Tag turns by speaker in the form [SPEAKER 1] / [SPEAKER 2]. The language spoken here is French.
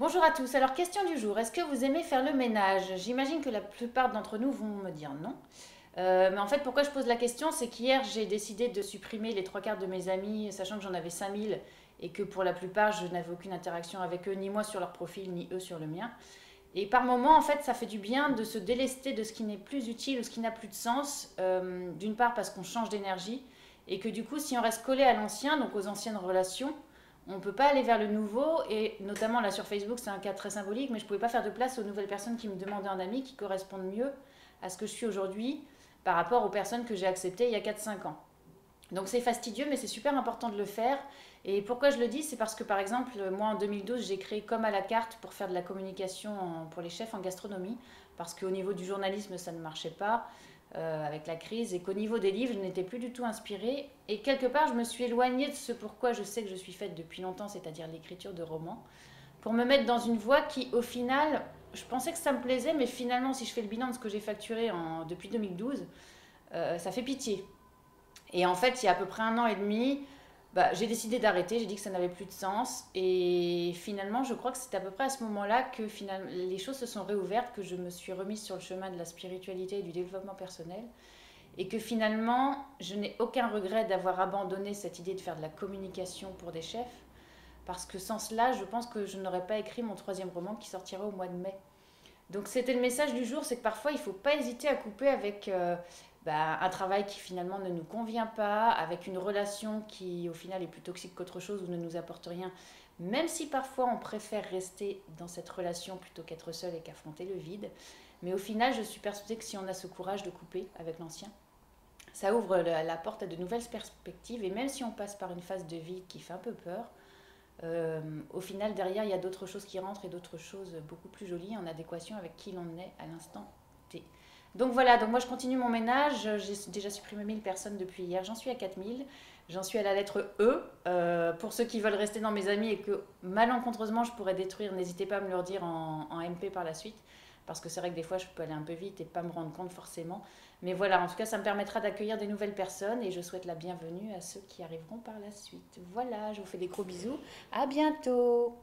[SPEAKER 1] Bonjour à tous. Alors, question du jour. Est-ce que vous aimez faire le ménage? J'imagine que la plupart d'entre nous vont me dire non. Mais en fait, pourquoi je pose la question, c'est qu'hier, j'ai décidé de supprimer les trois quarts de mes amis, sachant que j'en avais 5000 et que pour la plupart, je n'avais aucune interaction avec eux, ni moi sur leur profil, ni eux sur le mien. Et par moments, en fait, ça fait du bien de se délester de ce qui n'est plus utile ou ce qui n'a plus de sens. D'une part, parce qu'on change d'énergie et que du coup, si on reste collé à l'ancien, donc aux anciennes relations, on ne peut pas aller vers le nouveau. Et notamment là sur Facebook, c'est un cas très symbolique, mais je ne pouvais pas faire de place aux nouvelles personnes qui me demandaient un ami qui correspondent mieux à ce que je suis aujourd'hui par rapport aux personnes que j'ai acceptées il y a 4 5 ans. Donc c'est fastidieux, mais c'est super important de le faire. Et pourquoi je le dis, c'est parce que par exemple, moi en 2012, j'ai créé Comme à la carte pour faire de la communication pour les chefs en gastronomie, parce qu'au niveau du journalisme, ça ne marchait pas avec la crise, et qu'au niveau des livres, je n'étais plus du tout inspirée. Et quelque part, je me suis éloignée de ce pourquoi je sais que je suis faite depuis longtemps, c'est-à-dire l'écriture de romans, pour me mettre dans une voie qui, au final, je pensais que ça me plaisait, mais finalement, si je fais le bilan de ce que j'ai facturé depuis 2012, ça fait pitié. Et en fait, il y a à peu près 1 an et demi, j'ai décidé d'arrêter, j'ai dit que ça n'avait plus de sens. Et finalement, je crois que c'est à peu près à ce moment-là que finalement, les choses se sont réouvertes, que je me suis remise sur le chemin de la spiritualité et du développement personnel. Et que finalement, je n'ai aucun regret d'avoir abandonné cette idée de faire de la communication pour des chefs. Parce que sans cela, je pense que je n'aurais pas écrit mon troisième roman qui sortira au mois de mai. Donc c'était le message du jour, c'est que parfois il ne faut pas hésiter à couper avec un travail qui finalement ne nous convient pas, avec une relation qui au final est plus toxique qu'autre chose ou ne nous apporte rien, même si parfois on préfère rester dans cette relation plutôt qu'être seul et qu'affronter le vide. Mais au final, je suis persuadée que si on a ce courage de couper avec l'ancien, ça ouvre la porte à de nouvelles perspectives. Et même si on passe par une phase de vie qui fait un peu peur, au final, derrière, il y a d'autres choses qui rentrent et d'autres choses beaucoup plus jolies en adéquation avec qui l'on est à l'instant T. Donc voilà, donc moi je continue mon ménage. J'ai déjà supprimé 1000 personnes depuis hier. J'en suis à 4000. J'en suis à la lettre E. Pour ceux qui veulent rester dans mes amis et que malencontreusement je pourrais détruire, n'hésitez pas à me le dire en MP par la suite. Parce que c'est vrai que des fois je peux aller un peu vite et pas me rendre compte forcément. Mais voilà, en tout cas ça me permettra d'accueillir des nouvelles personnes et je souhaite la bienvenue à ceux qui arriveront par la suite. Voilà, je vous fais des gros bisous. À bientôt!